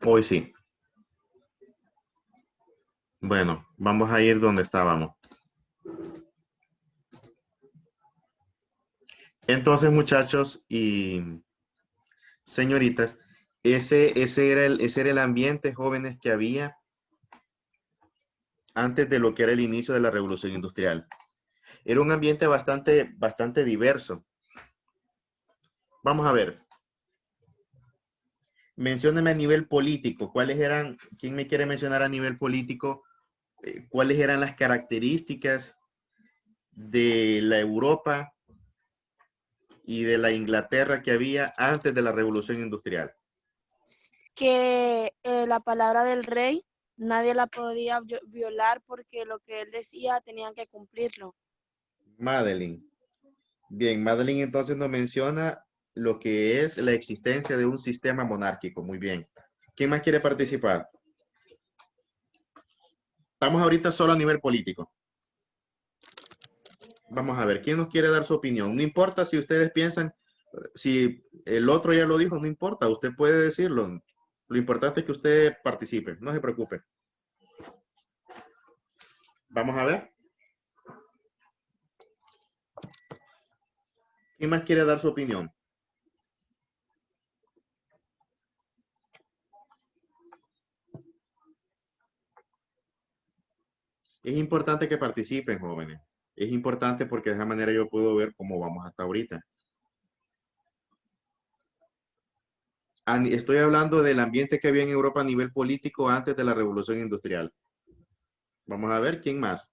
Hoy sí. Bueno, vamos a ir donde estábamos. Entonces, muchachos y señoritas, ese era el ambiente, jóvenes, que había antes de lo que era el inicio de la Revolución Industrial. Era un ambiente bastante diverso. Vamos a ver, mencióneme a nivel político, quién me quiere mencionar a nivel político, cuáles eran las características de la Europa y de la Inglaterra que había antes de la Revolución Industrial? Que la palabra del rey nadie la podía violar porque lo que él decía tenían que cumplirlo. Madeline. Bien, Madeline entonces nos menciona lo que es la existencia de un sistema monárquico. Muy bien. ¿Quién más quiere participar? Estamos ahorita solo a nivel político. Vamos a ver, ¿quién nos quiere dar su opinión? No importa si ustedes piensan, si el otro ya lo dijo, no importa, usted puede decirlo. Lo importante es que usted participe, no se preocupe. Vamos a ver. ¿Quién más quiere dar su opinión? Es importante que participen, jóvenes. Es importante porque de esa manera yo puedo ver cómo vamos hasta ahorita. Estoy hablando del ambiente que había en Europa a nivel político antes de la Revolución Industrial. Vamos a ver, ¿quién más?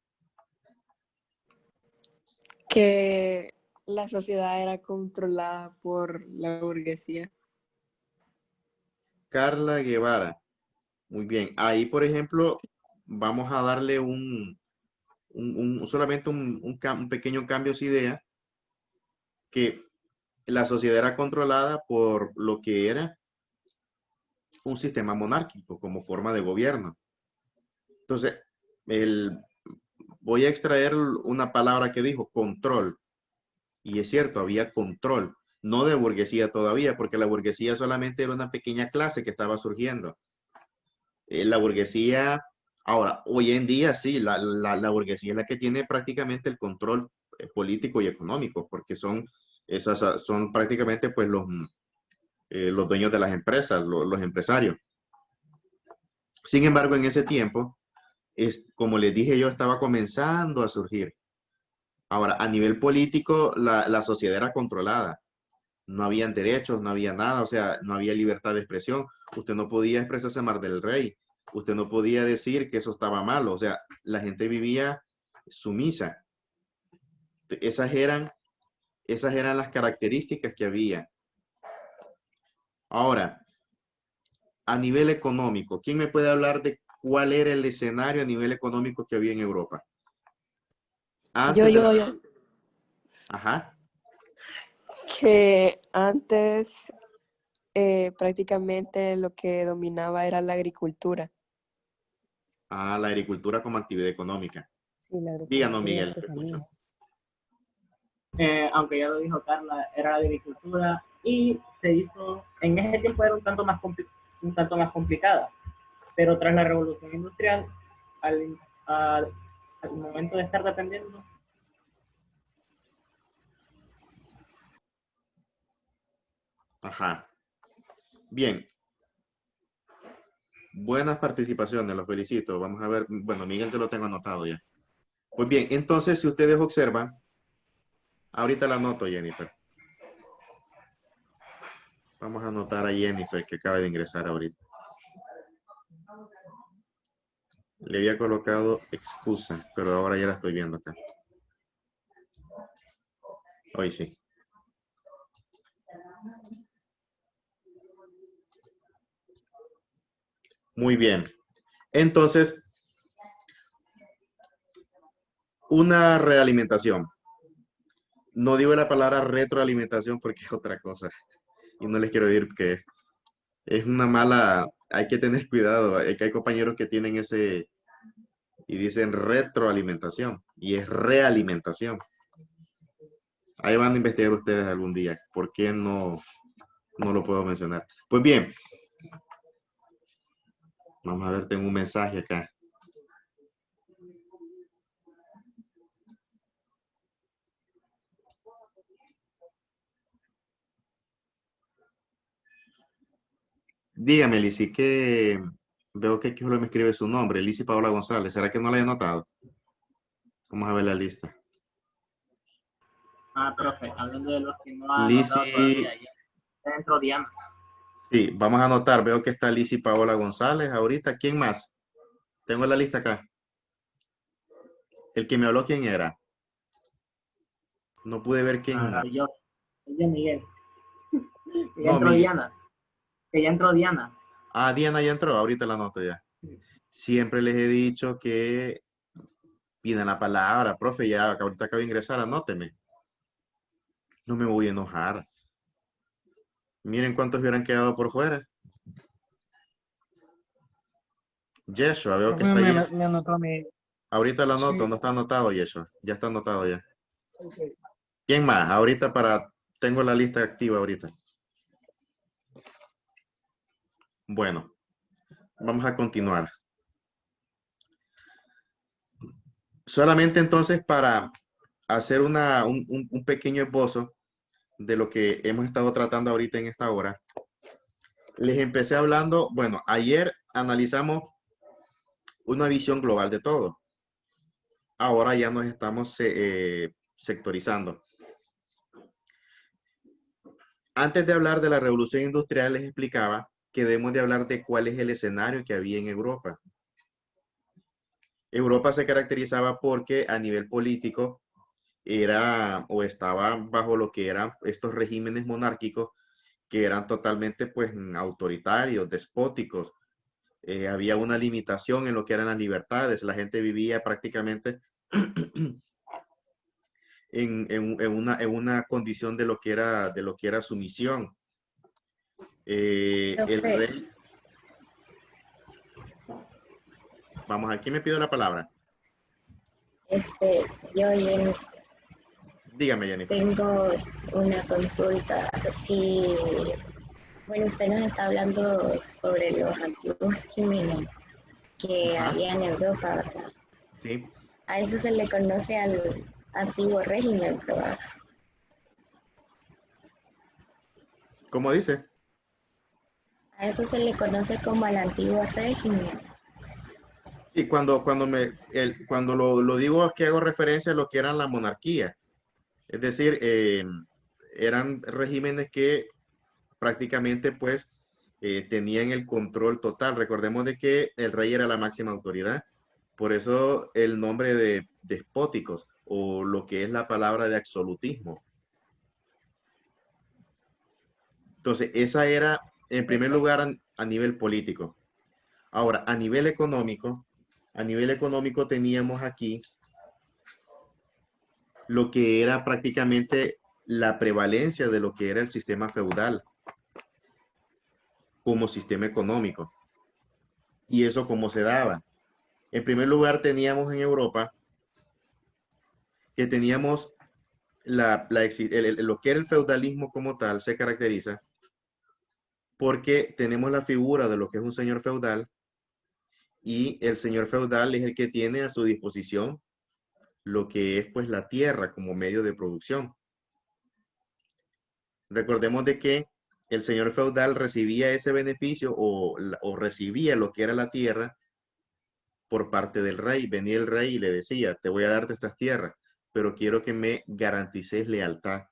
Que la sociedad era controlada por la burguesía. Carla Guevara. Muy bien. Ahí, por ejemplo, vamos a darle solamente un pequeño cambio de idea, que la sociedad era controlada por lo que era un sistema monárquico como forma de gobierno. Entonces, el, voy a extraer una palabra que dijo, control. Y es cierto, había control, no de burguesía todavía, porque la burguesía solamente era una pequeña clase que estaba surgiendo. La burguesía, ahora, hoy en día sí, la burguesía es la que tiene prácticamente el control político y económico, porque son prácticamente pues los dueños de las empresas, los empresarios. Sin embargo, en ese tiempo, como les dije yo, estaba comenzando a surgir. Ahora, a nivel político, la sociedad era controlada. No habían derechos, no había nada, o sea, no había libertad de expresión. Usted no podía expresarse mal del rey. Usted no podía decir que eso estaba mal. O sea, la gente vivía sumisa. Esas eran, esas eran las características que había. Ahora, a nivel económico, ¿quién me puede hablar de cuál era el escenario a nivel económico que había en Europa? Yo, Antes de yo, la... yo. Ajá. Que antes prácticamente lo que dominaba era la agricultura. Ah, la agricultura como actividad económica. Sí, la Díganos, agricultura y Miguel, te escucho. artesanía. Aunque ya lo dijo Carla, era la agricultura y se hizo, en ese tiempo era un tanto más complicada, pero tras la revolución industrial, al, al, al momento de estar dependiendo, Ajá. Bien, buenas participaciones, los felicito. Vamos a ver, bueno, Miguel te lo tengo anotado ya. Pues bien, entonces si ustedes observan, ahorita la anoto, Jennifer. Vamos a anotar a Jennifer que acaba de ingresar ahorita. Le había colocado excusa, pero ahora ya la estoy viendo acá. Hoy sí. Muy bien. Entonces, una realimentación. No digo la palabra retroalimentación porque es otra cosa. Y no les quiero decir que es una mala, hay que tener cuidado. Hay compañeros que tienen ese y dicen retroalimentación y es realimentación. Ahí van a investigar ustedes algún día. ¿Por qué no lo puedo mencionar? Pues bien, Vamos a ver, tengo un mensaje acá. Dígame, Lizzy, que veo que aquí solo me escribe su nombre, Lizzy Paola González. ¿Será que no la he notado? Vamos a ver la lista. Ah, profe, hablando de los que no ha anotado Lizzy, todavía, ya está dentro Diana. sí, vamos a anotar. Veo que está Lizzy Paola González ahorita. ¿Quién más? Tengo la lista acá. El que me habló, ¿quién era? No pude ver quién. Ah, yo Miguel. Que ya No, entró Miguel. Diana. Que ya entró Diana. Ah, Diana ya entró. Ahorita la anoto ya. Siempre les he dicho que pidan la palabra, profe, ya que ahorita acabo de ingresar, anóteme. No me voy a enojar. Miren cuántos hubieran quedado por fuera. Yeshua, veo que Profe, está me, Yeshua. me anotó mi... Ahorita lo anoto, Sí, no está anotado, Yeshua. Ya está anotado ya. ok. ¿Quién más? Ahorita tengo la lista activa ahorita. Bueno, vamos a continuar. Solamente entonces para hacer un pequeño esbozo de lo que hemos estado tratando ahorita en esta hora. Les empecé hablando, bueno, ayer analizamos una visión global de todo. Ahora ya nos estamos sectorizando. Antes de hablar de la revolución industrial, les explicaba que debemos de hablar de cuál es el escenario que había en Europa. Europa se caracterizaba porque a nivel político era o estaba bajo lo que eran estos regímenes monárquicos que eran totalmente pues autoritarios, despóticos. Había una limitación en lo que eran las libertades. La gente vivía prácticamente en una condición de lo que era sumisión. El Profe, rey, vamos, aquí me pido la palabra. este, yo Dígame, Jennifer. tengo una consulta. Si, bueno, usted nos está hablando sobre los antiguos regímenes que Ajá, había en Europa, ¿verdad? sí. A eso se le conoce al antiguo régimen, ¿verdad? ¿Cómo dice? A eso se le conoce como al antiguo régimen. Sí, cuando lo digo es que hago referencia a lo que eran la monarquía. Es decir, eran regímenes que prácticamente pues tenían el control total. Recordemos de que el rey era la máxima autoridad. Por eso el nombre de despóticos o lo que es la palabra de absolutismo. Entonces, esa era en primer lugar a nivel político. Ahora, a nivel económico teníamos aquí lo que era prácticamente la prevalencia de lo que era el sistema feudal como sistema económico. ¿Y eso cómo se daba? En primer lugar, teníamos en Europa que teníamos lo que era el feudalismo como tal, se caracteriza porque tenemos la figura de lo que es un señor feudal y el señor feudal es el que tiene a su disposición lo que es pues la tierra como medio de producción. Recordemos de que el señor feudal recibía ese beneficio o recibía lo que era la tierra por parte del rey. Venía el rey y le decía, te voy a darte estas tierras, pero quiero que me garantices lealtad.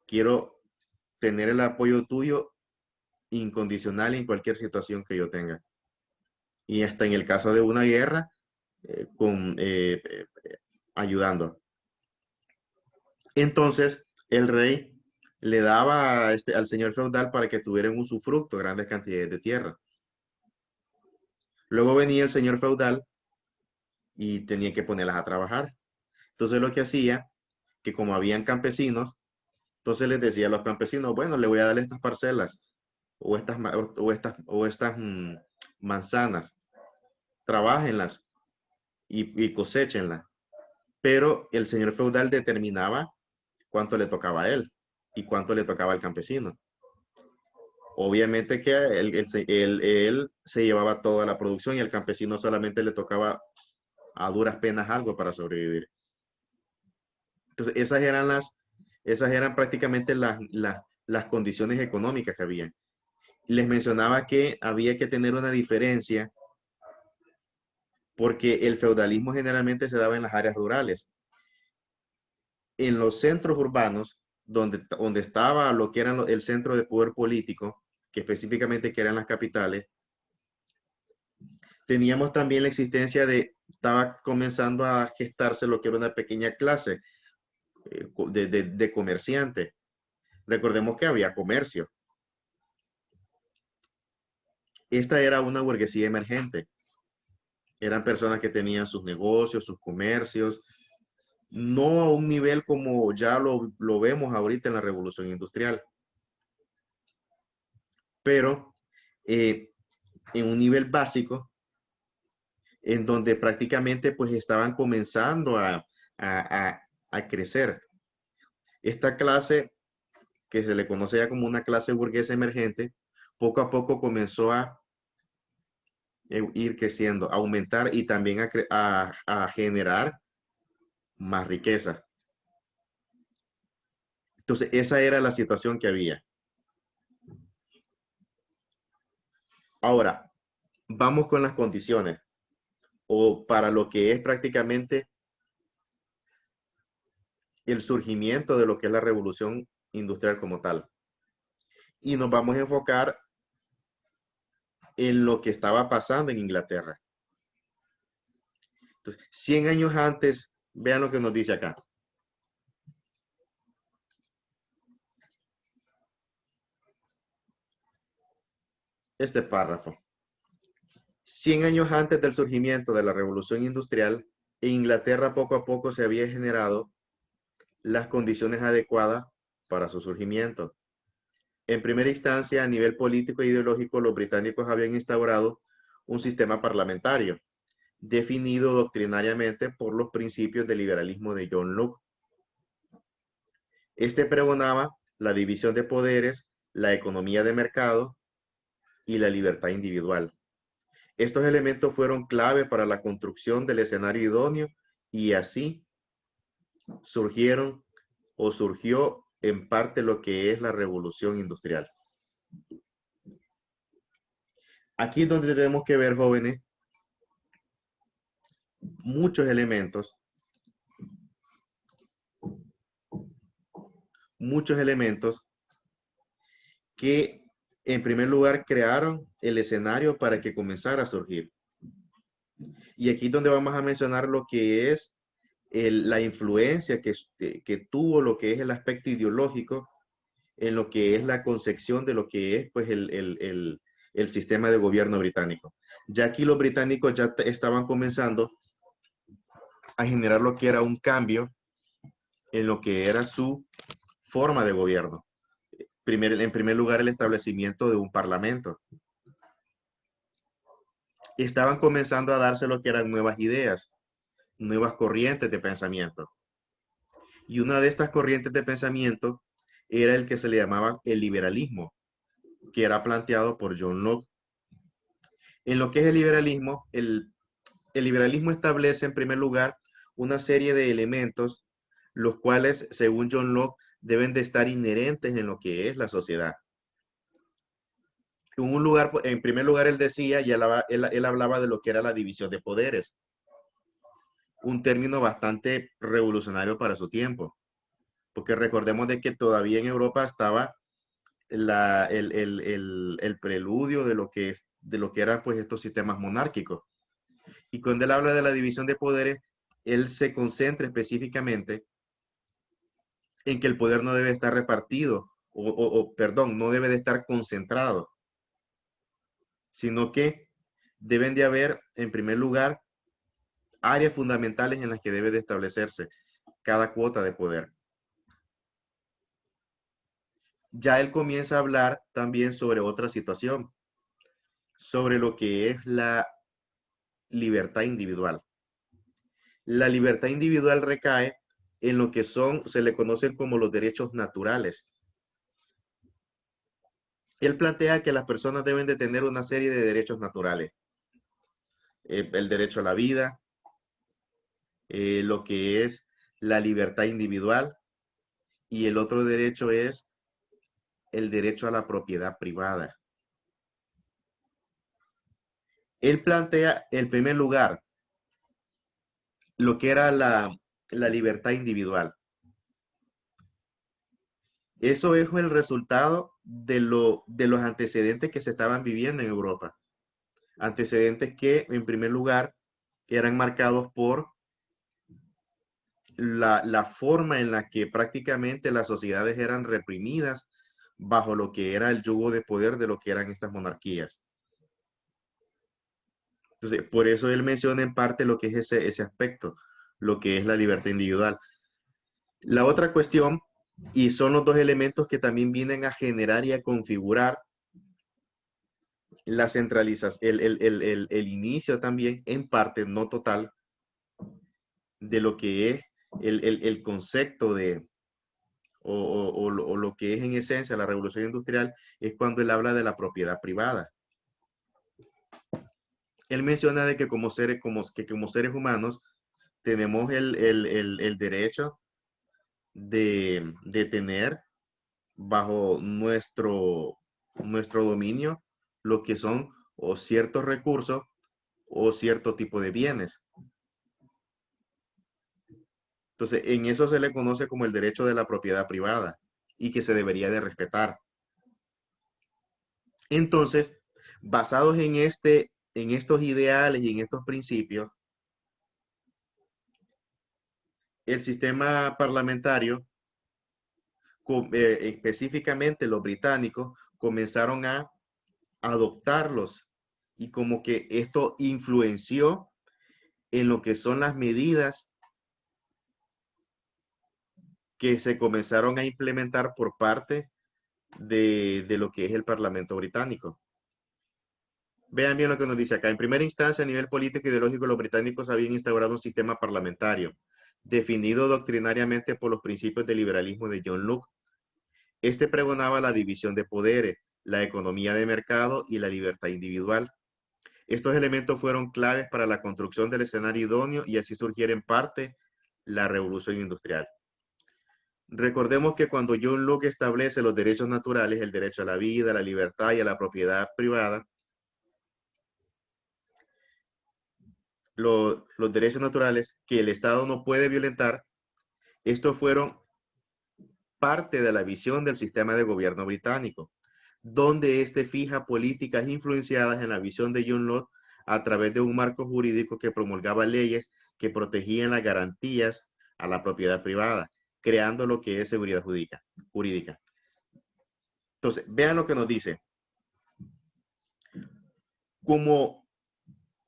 Quiero tener el apoyo tuyo incondicional en cualquier situación que yo tenga. Y hasta en el caso de una guerra, ayudando. Entonces, el rey le daba al señor feudal para que tuviera un usufructo, grandes cantidades de tierra. Luego venía el señor feudal y tenía que ponerlas a trabajar. Entonces lo que hacía, que como habían campesinos, entonces les decía a los campesinos, bueno, le voy a dar estas parcelas o estas manzanas, trabájenlas y cosechenlas. Pero el señor feudal determinaba cuánto le tocaba a él y cuánto le tocaba al campesino. Obviamente que él se llevaba toda la producción y al campesino solamente le tocaba a duras penas algo para sobrevivir. Entonces, esas eran prácticamente las condiciones económicas que había. Les mencionaba que había que tener una diferencia porque el feudalismo generalmente se daba en las áreas rurales. En los centros urbanos, donde estaba lo que era el centro de poder político, que específicamente que eran las capitales, teníamos también la existencia estaba comenzando a gestarse lo que era una pequeña clase de comerciantes. Recordemos que había comercio. Esta era una burguesía emergente. Eran personas que tenían sus negocios, sus comercios, no a un nivel como ya lo vemos ahorita en la revolución industrial, pero en un nivel básico, en donde prácticamente pues estaban comenzando a crecer. Esta clase, que se le conoce ya como una clase burguesa emergente, poco a poco comenzó a ir creciendo, a aumentar y también a generar más riqueza. Entonces, esa era la situación que había. Ahora, vamos con las condiciones, o para lo que es prácticamente el surgimiento de lo que es la revolución industrial como tal. Y nos vamos a enfocar en lo que estaba pasando en Inglaterra. Entonces, 100 años antes, vean lo que nos dice acá. Este párrafo. 100 años antes del surgimiento de la revolución industrial, en Inglaterra poco a poco se había generado las condiciones adecuadas para su surgimiento. En primera instancia, a nivel político e ideológico, los británicos habían instaurado un sistema parlamentario, definido doctrinariamente por los principios del liberalismo de John Locke. Este pregonaba la división de poderes, la economía de mercado y la libertad individual. Estos elementos fueron clave para la construcción del escenario idóneo y así surgió en parte lo que es la revolución industrial. Aquí es donde tenemos que ver, jóvenes, muchos elementos que en primer lugar crearon el escenario para que comenzara a surgir. Y aquí es donde vamos a mencionar lo que es la influencia que tuvo lo que es el aspecto ideológico en lo que es la concepción de lo que es pues, el sistema de gobierno británico. Ya aquí los británicos ya estaban comenzando a generar lo que era un cambio en lo que era su forma de gobierno. En primer lugar, el establecimiento de un parlamento. Estaban comenzando a darse lo que eran nuevas ideas, nuevas corrientes de pensamiento. Y una de estas corrientes de pensamiento era el que se le llamaba el liberalismo, que era planteado por John Locke. En lo que es el liberalismo, el liberalismo establece en primer lugar una serie de elementos, los cuales, según John Locke, deben de estar inherentes en lo que es la sociedad. En primer lugar, él decía, y él hablaba de lo que era la división de poderes, un término bastante revolucionario para su tiempo, porque recordemos de que todavía en Europa estaba el preludio de lo que eran pues estos sistemas monárquicos. Y cuando él habla de la división de poderes, él se concentra específicamente en que el poder no debe estar repartido, perdón, no debe de estar concentrado, sino que deben de haber, en primer lugar, áreas fundamentales en las que debe de establecerse cada cuota de poder. Ya él comienza a hablar también sobre otra situación, sobre lo que es la libertad individual. La libertad individual recae en lo que se le conocen como los derechos naturales. Él plantea que las personas deben de tener una serie de derechos naturales. El derecho a la vida, lo que es la libertad individual, y el otro derecho es el derecho a la propiedad privada. Él plantea, en primer lugar, lo que era la libertad individual. Eso es el resultado de los antecedentes que se estaban viviendo en Europa. Antecedentes que, en primer lugar, eran marcados por la forma en la que prácticamente las sociedades eran reprimidas bajo lo que era el yugo de poder de lo que eran estas monarquías. Entonces, por eso él menciona en parte lo que es ese aspecto, lo que es la libertad individual. La otra cuestión, y son los dos elementos que también vienen a generar y a configurar la centralización, el inicio también, en parte, no total, de lo que es el concepto de, o lo que es en esencia la revolución industrial, es cuando él habla de la propiedad privada. Él menciona de que como seres humanos tenemos el derecho de tener bajo nuestro dominio lo que son o ciertos recursos o cierto tipo de bienes. Entonces, en eso se le conoce como el derecho de la propiedad privada y que se debería de respetar. Entonces, basados en estos ideales y en estos principios, el sistema parlamentario, específicamente los británicos, comenzaron a adoptarlos y como que esto influenció en lo que son las medidas que se comenzaron a implementar por parte de lo que es el Parlamento británico. Vean bien lo que nos dice acá. En primera instancia, a nivel político y ideológico, los británicos habían instaurado un sistema parlamentario, definido doctrinariamente por los principios del liberalismo de John Locke. Este pregonaba la división de poderes, la economía de mercado y la libertad individual. Estos elementos fueron claves para la construcción del escenario idóneo y así surgiera en parte la revolución industrial. Recordemos que cuando John Locke establece los derechos naturales, el derecho a la vida, a la libertad y a la propiedad privada, los derechos naturales que el Estado no puede violentar, estos fueron parte de la visión del sistema de gobierno británico, donde éste fija políticas influenciadas en la visión de John Locke a través de un marco jurídico que promulgaba leyes que protegían las garantías a la propiedad privada, creando lo que es seguridad jurídica. Entonces, vean lo que nos dice. Como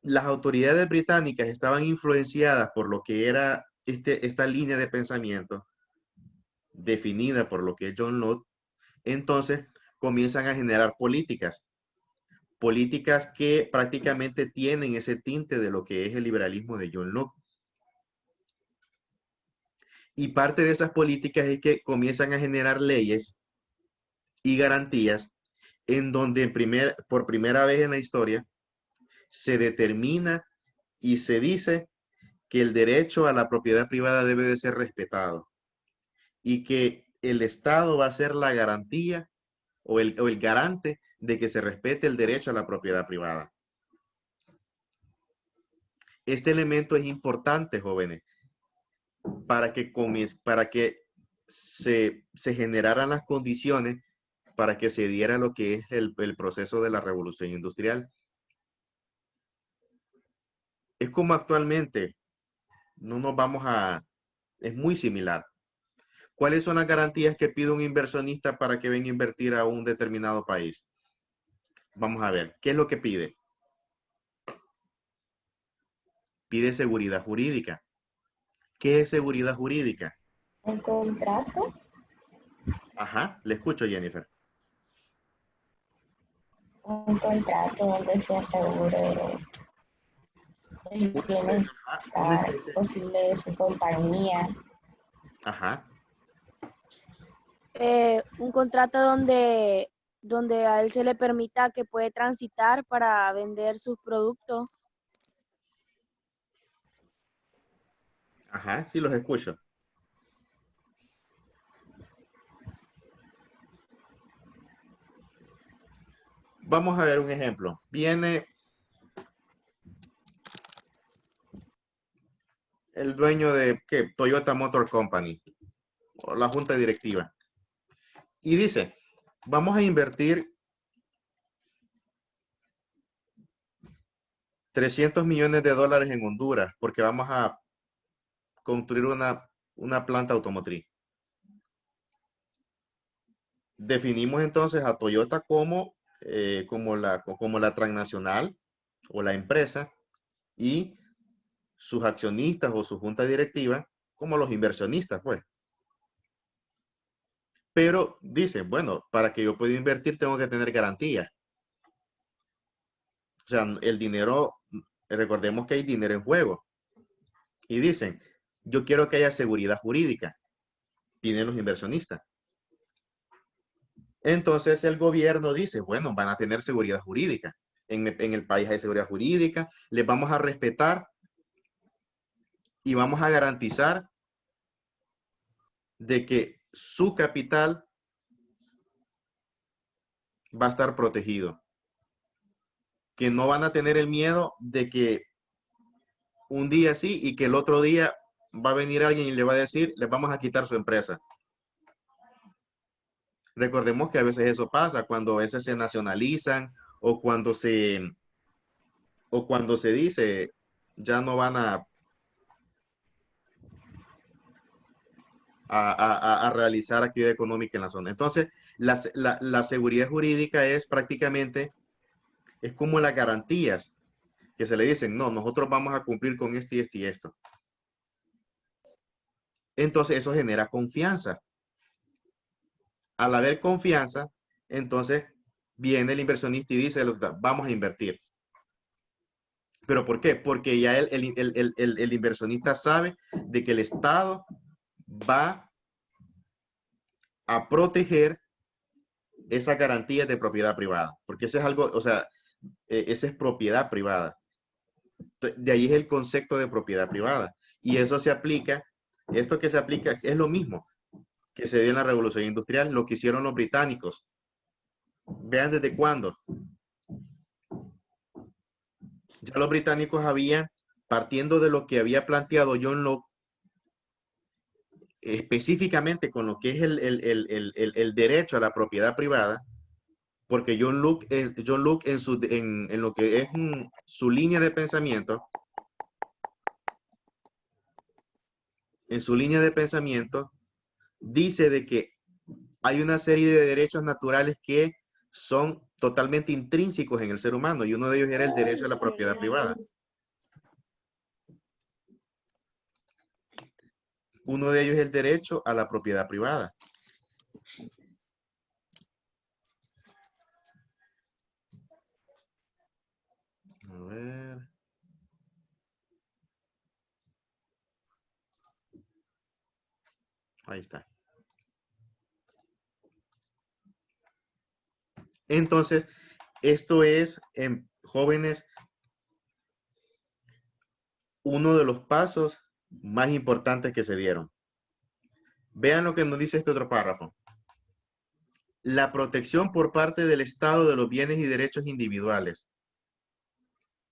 las autoridades británicas estaban influenciadas por lo que era esta línea de pensamiento definida por lo que es John Locke, entonces comienzan a generar políticas que prácticamente tienen ese tinte de lo que es el liberalismo de John Locke. Y parte de esas políticas es que comienzan a generar leyes y garantías en donde por primera vez en la historia se determina y se dice que el derecho a la propiedad privada debe de ser respetado y que el Estado va a ser la garantía o el garante de que se respete el derecho a la propiedad privada. Este elemento es importante, jóvenes, para que se generaran las condiciones para que se diera lo que es el proceso de la revolución industrial. Es como actualmente, es muy similar. ¿Cuáles son las garantías que pide un inversionista para que venga a invertir a un determinado país? Vamos a ver, ¿qué es lo que pide? Pide seguridad jurídica. ¿Qué es seguridad jurídica? ¿Un contrato? Ajá, le escucho, Jennifer. Un contrato donde se asegure el bienestar posible de su compañía. Ajá. Un contrato donde donde a él se le permita que puede transitar para vender sus productos. Ajá, sí los escucho. Vamos a ver un ejemplo. Viene el dueño de ¿qué? Toyota Motor Company, o la junta directiva, y dice, vamos a invertir 300 millones de dólares en Honduras porque vamos a construir una planta automotriz. Definimos entonces a Toyota como la transnacional o la empresa y sus accionistas o su junta directiva como los inversionistas, pues. Pero dice, bueno, para que yo pueda invertir tengo que tener garantías. O sea, el dinero, recordemos que hay dinero en juego. Y dicen, yo quiero que haya seguridad jurídica. Piden los inversionistas. Entonces el gobierno dice, bueno, van a tener seguridad jurídica. En el país hay seguridad jurídica, les vamos a respetar y vamos a garantizar de que su capital va a estar protegido. Que no van a tener el miedo de que un día sí y que el otro día va a venir alguien y le va a decir, les vamos a quitar su empresa. Recordemos que a veces eso pasa, cuando a veces se nacionalizan o cuando se dice, ya no van a realizar actividad económica en la zona. Entonces, la seguridad jurídica es prácticamente, es como las garantías que se le dicen, no, nosotros vamos a cumplir con esto y esto y esto. Entonces, eso genera confianza. Al haber confianza, entonces viene el inversionista y dice, vamos a invertir. ¿Pero por qué? Porque ya el inversionista sabe de que el Estado va a proteger esas garantías de propiedad privada, porque eso es algo, o sea, esa es propiedad privada. De ahí es el concepto de propiedad privada. Y eso se aplica, esto que se aplica es lo mismo que se dio en la Revolución Industrial, lo que hicieron los británicos. Vean desde cuándo. Ya los británicos habían, partiendo de lo que había planteado John Locke, específicamente con lo que es el derecho a la propiedad privada, porque John Locke en lo que es su línea de pensamiento, en su línea de pensamiento, dice de que hay una serie de derechos naturales que son totalmente intrínsecos en el ser humano y uno de ellos era el derecho a la propiedad privada. Uno de ellos es el derecho a la propiedad privada. A ver. Ahí está. Entonces, esto es, jóvenes, uno de los pasos más importantes que se dieron. Vean lo que nos dice este otro párrafo. La protección por parte del Estado de los bienes y derechos individuales.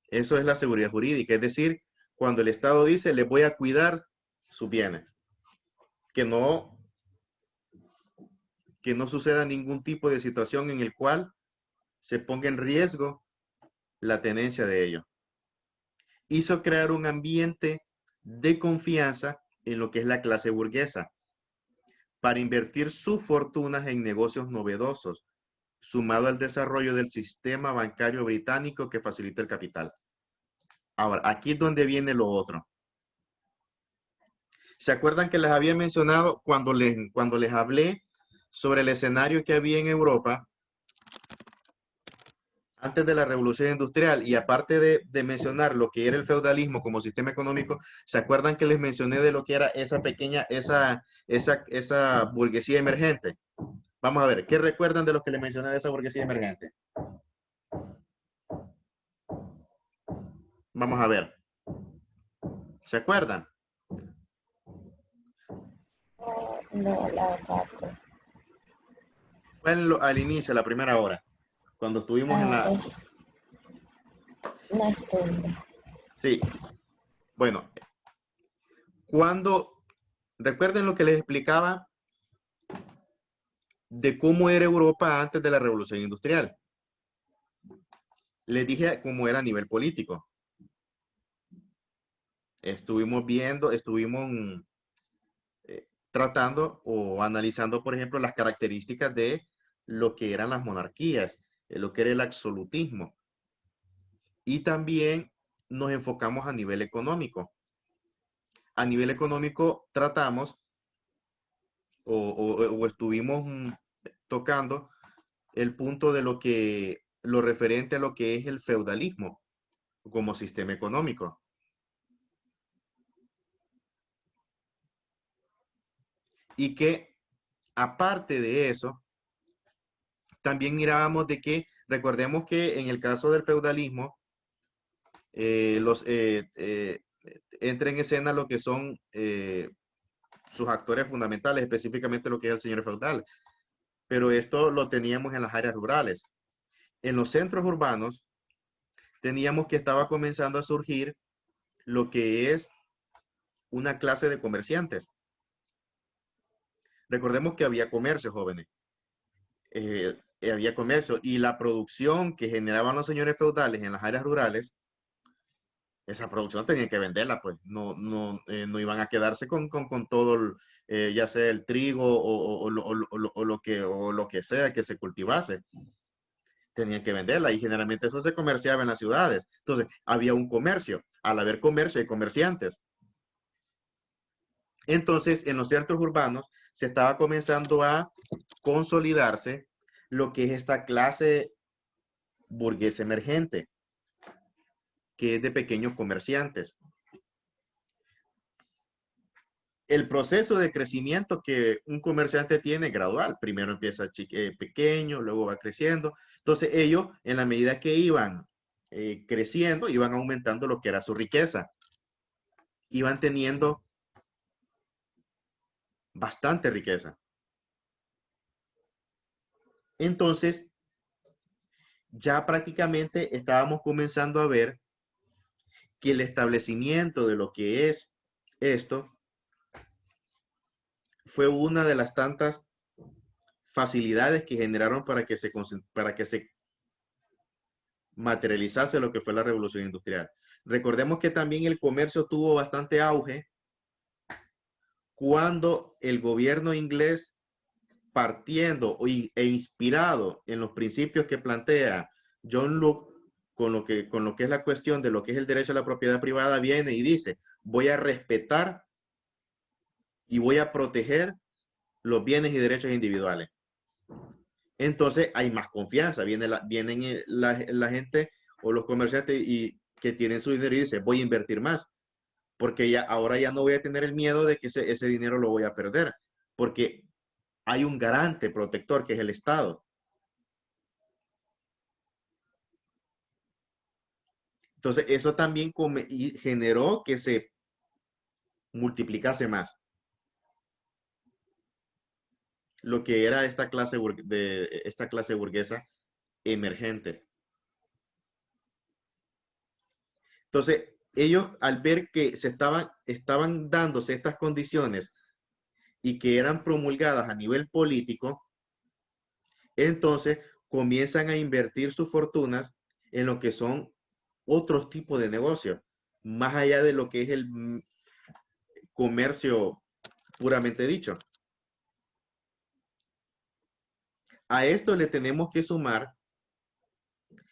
Eso es la seguridad jurídica. Es decir, cuando el Estado dice, le voy a cuidar sus bienes. Que no suceda ningún tipo de situación en el cual se ponga en riesgo la tenencia de ellos. Hizo crear un ambiente de confianza en lo que es la clase burguesa para invertir sus fortunas en negocios novedosos, sumado al desarrollo del sistema bancario británico que facilita el capital. Ahora, aquí es donde viene lo otro. ¿Se acuerdan que les había mencionado cuando les hablé sobre el escenario que había en Europa antes de la Revolución Industrial? Y aparte de mencionar lo que era el feudalismo como sistema económico, ¿se acuerdan que les mencioné de lo que era esa pequeña, esa burguesía emergente? Vamos a ver, ¿qué recuerdan de los que les mencioné de esa burguesía emergente? Vamos a ver. ¿Se acuerdan? No, la verdad, no. Fue al inicio, la primera hora, cuando estuvimos en Ah, la... no estuve. Sí, bueno, cuando... Recuerden lo que les explicaba de cómo era Europa antes de la Revolución Industrial. Les dije cómo era a nivel político. Estuvimos viendo, estuvimos tratando o analizando, por ejemplo, las características de lo que eran las monarquías, lo que era el absolutismo. Y también nos enfocamos a nivel económico. A nivel económico tratamos o estuvimos tocando el punto de lo referente a lo que es el feudalismo como sistema económico. Y que aparte de eso, también mirábamos de que, recordemos que en el caso del feudalismo, entra en escena lo que son sus actores fundamentales, específicamente lo que es el señor feudal. Pero esto lo teníamos en las áreas rurales. En los centros urbanos, teníamos que estaba comenzando a surgir lo que es una clase de comerciantes. Recordemos que había comercio, jóvenes. Había comercio y la producción que generaban los señores feudales en las áreas rurales, esa producción tenían que venderla, pues no iban a quedarse con todo, ya sea el trigo o lo que sea que se cultivase. Tenían que venderla y generalmente eso se comerciaba en las ciudades. Entonces, había un comercio. Al haber comercio, hay comerciantes. Entonces, en los centros urbanos se estaba comenzando a consolidarse lo que es esta clase burguesa emergente, que es de pequeños comerciantes. El proceso de crecimiento que un comerciante tiene es gradual. Primero empieza pequeño, luego va creciendo. Entonces ellos, en la medida que iban creciendo, iban aumentando lo que era su riqueza. Iban teniendo bastante riqueza. Entonces, ya prácticamente estábamos comenzando a ver que el establecimiento de lo que es esto fue una de las tantas facilidades que generaron para que se materializase lo que fue la revolución industrial. Recordemos que también el comercio tuvo bastante auge cuando el gobierno inglés, partiendo e inspirado en los principios que plantea John Locke, con lo que es la cuestión de lo que es el derecho a la propiedad privada, viene y dice, voy a respetar y voy a proteger los bienes y derechos individuales. Entonces hay más confianza, vienen la gente o los comerciantes y que tienen su dinero y dicen, voy a invertir más, porque ahora ya no voy a tener el miedo de que ese dinero lo voy a perder, porque hay un garante protector que es el Estado. Entonces eso también generó que se multiplicase más lo que era esta clase burguesa emergente. Entonces, ellos al ver que estaban dándose estas condiciones y que eran promulgadas a nivel político, entonces comienzan a invertir sus fortunas en lo que son otros tipos de negocios, más allá de lo que es el comercio puramente dicho. A esto le tenemos que sumar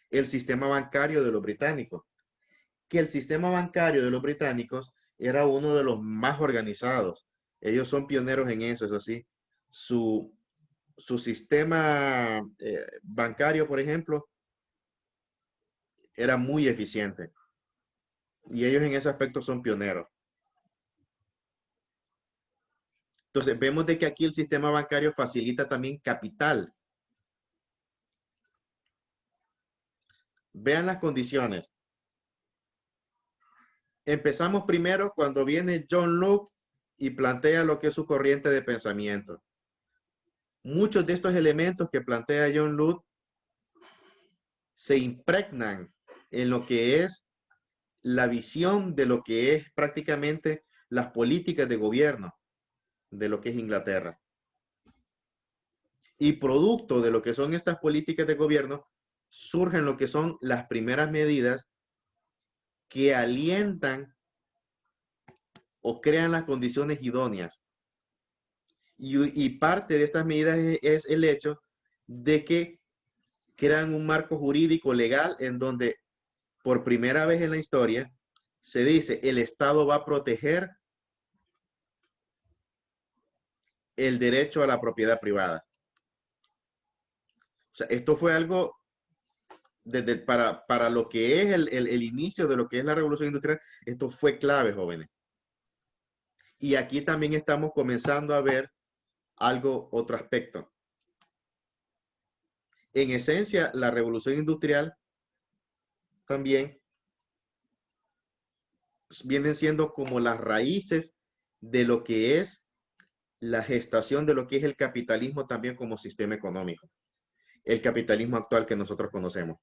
el sistema bancario de los británicos, que el sistema bancario de los británicos era uno de los más organizados. Ellos son pioneros en eso sí. Su sistema bancario, por ejemplo, era muy eficiente. Y ellos en ese aspecto son pioneros. Entonces, vemos de que aquí el sistema bancario facilita también capital. Vean las condiciones. Empezamos primero cuando viene John Locke y plantea lo que es su corriente de pensamiento. Muchos de estos elementos que plantea John Locke se impregnan en lo que es la visión de lo que es prácticamente las políticas de gobierno de lo que es Inglaterra. Y producto de lo que son estas políticas de gobierno, surgen lo que son las primeras medidas que alientan o crean las condiciones idóneas. Y parte de estas medidas es el hecho de que crean un marco jurídico legal en donde por primera vez en la historia se dice el Estado va a proteger el derecho a la propiedad privada. O sea, esto fue algo para lo que es el inicio de lo que es la revolución industrial, esto fue clave, jóvenes. Y aquí también estamos comenzando a ver otro aspecto. En esencia, la revolución industrial también vienen siendo como las raíces de lo que es la gestación de lo que es el capitalismo también como sistema económico. El capitalismo actual que nosotros conocemos.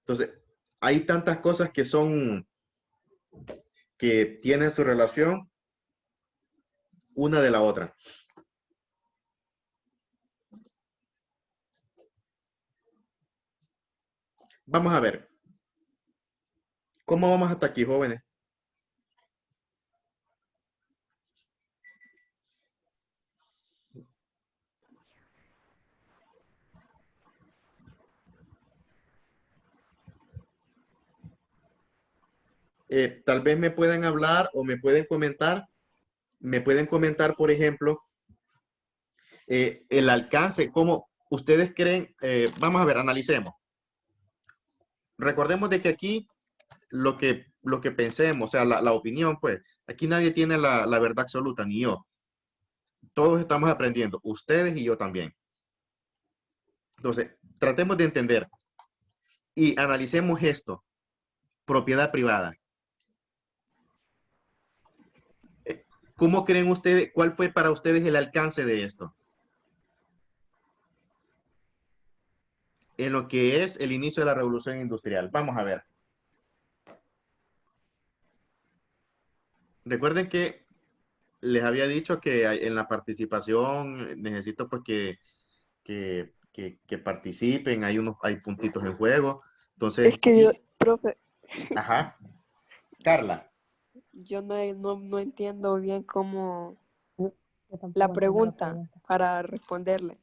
Entonces, hay tantas cosas que tienen su relación una de la otra. Vamos a ver. ¿Cómo vamos hasta aquí, jóvenes? Tal vez me puedan hablar o me pueden comentar. Me pueden comentar, por ejemplo, el alcance, cómo ustedes creen. Vamos a ver, analicemos. Recordemos de que aquí lo que pensemos, o sea, la opinión, pues, aquí nadie tiene la verdad absoluta, ni yo. Todos estamos aprendiendo, ustedes y yo también. Entonces, tratemos de entender y analicemos esto. Propiedad privada. ¿Cómo creen ustedes, cuál fue para ustedes el alcance de esto? En lo que es el inicio de la revolución industrial. Vamos a ver. Recuerden que les había dicho que en la participación necesito pues que participen, hay puntitos en juego. Entonces, Es que yo, profe, ajá. Carla. yo no entiendo bien cómo Yo tampoco la entiendo pregunta para responderle.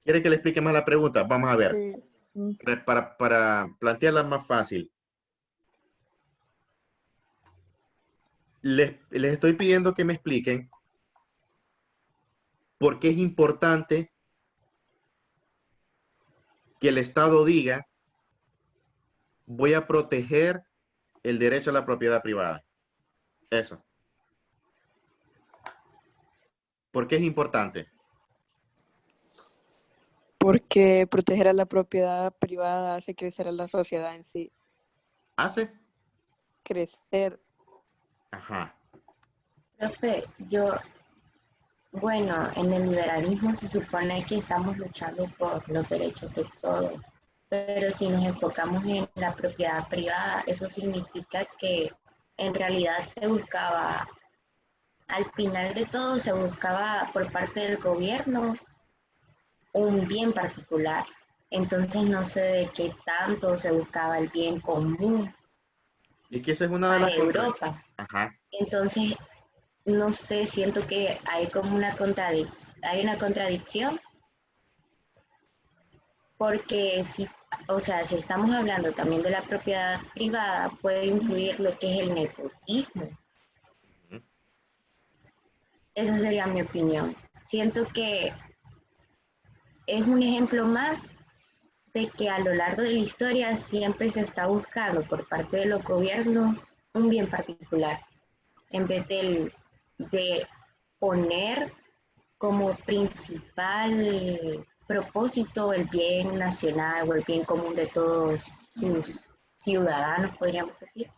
¿Quiere que le explique más la pregunta? Vamos a ver. Sí. Para plantearla más fácil. Les estoy pidiendo que me expliquen por qué es importante que el Estado diga, voy a proteger el derecho a la propiedad privada. Eso. ¿Por qué es importante? Porque proteger a la propiedad privada hace crecer a la sociedad en sí. ¿Hace? Crecer. Ajá. Profe, bueno, en el liberalismo se supone que estamos luchando por los derechos de todos, pero si nos enfocamos en la propiedad privada, eso significa que en realidad se buscaba, al final de todo, se buscaba por parte del gobierno un bien particular. Entonces no sé de qué tanto se buscaba el bien común Y que esa es una de para las Europa. Ajá. Entonces, no sé, siento que hay como una contradicción, porque si, o sea, si estamos hablando también de la propiedad privada, puede influir lo que es el nepotismo. Ujú. Esa sería mi opinión. Siento que es un ejemplo más de que a lo largo de la historia siempre se está buscando por parte de los gobiernos un bien particular, en vez de poner como principal propósito el bien nacional o el bien común de todos sus ciudadanos, podríamos decir.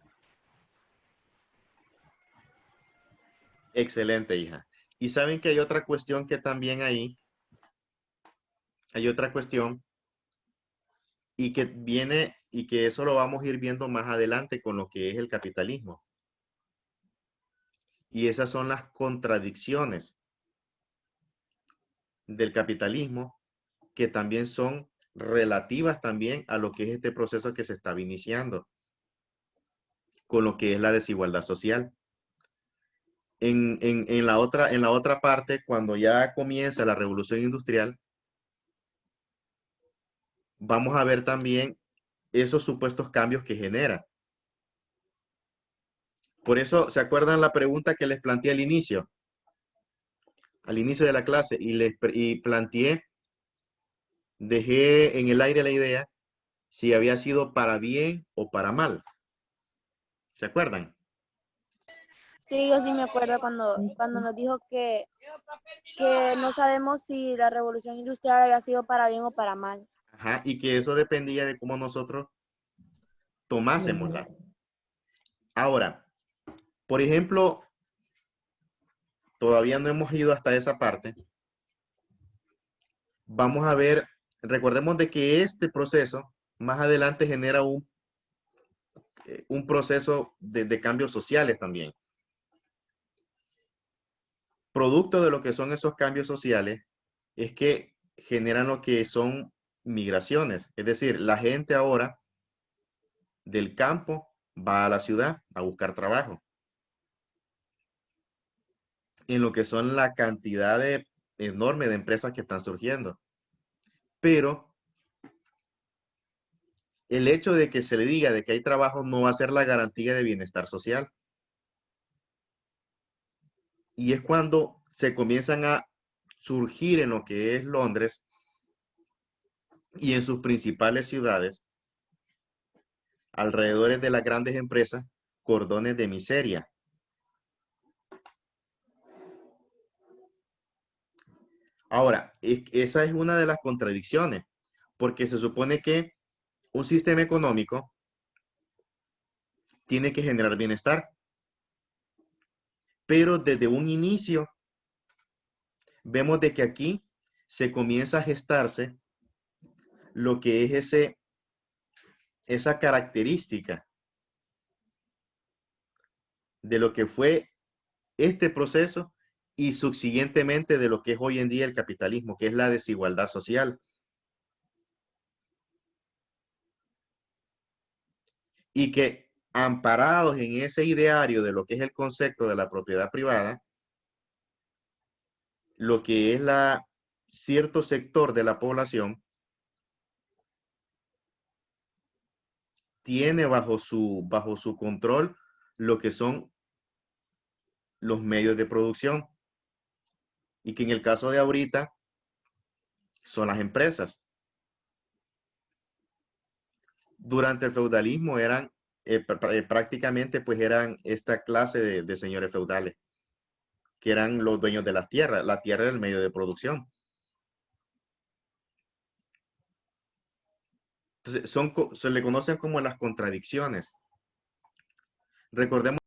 Excelente, hija. Y saben que hay otra cuestión que también hay otra cuestión y que viene y que eso lo vamos a ir viendo más adelante con lo que es el capitalismo. Y esas son las contradicciones del capitalismo que también son relativas también a lo que es este proceso que se estaba iniciando con lo que es la desigualdad social. En la otra parte, cuando ya comienza la revolución industrial, vamos a ver también esos supuestos cambios que genera. Por eso, ¿se acuerdan la pregunta que les planteé al inicio de la clase? Y planteé, dejé en el aire la idea si había sido para bien o para mal. ¿Se acuerdan? Sí, yo sí me acuerdo cuando nos dijo que no sabemos si la revolución industrial había sido para bien o para mal. Ajá, y que eso dependía de cómo nosotros tomásemosla. Ahora, por ejemplo, todavía no hemos ido hasta esa parte. Vamos a ver, recordemos de que este proceso más adelante genera un proceso de cambios sociales también. Producto de lo que son esos cambios sociales es que generan lo que son migraciones. Es decir, la gente ahora del campo va a la ciudad a buscar trabajo. En lo que son la cantidad enorme de empresas que están surgiendo. Pero el hecho de que se le diga de que hay trabajo no va a ser la garantía de bienestar social. Y es cuando se comienzan a surgir en lo que es Londres y en sus principales ciudades, alrededor de las grandes empresas, cordones de miseria. Ahora, esa es una de las contradicciones, porque se supone que un sistema económico tiene que generar bienestar, pero desde un inicio vemos de que aquí se comienza a gestarse lo que es esa característica de lo que fue este proceso y subsiguientemente de lo que es hoy en día el capitalismo, que es la desigualdad social. Y que amparados en ese ideario de lo que es el concepto de la propiedad privada, lo que es cierto sector de la población tiene bajo su control lo que son los medios de producción y que en el caso de ahorita son las empresas. Durante el feudalismo eran prácticamente pues eran esta clase de señores feudales, que eran los dueños de las tierras. La tierra era el medio de producción. Entonces, se le conocen como las contradicciones. Recordemos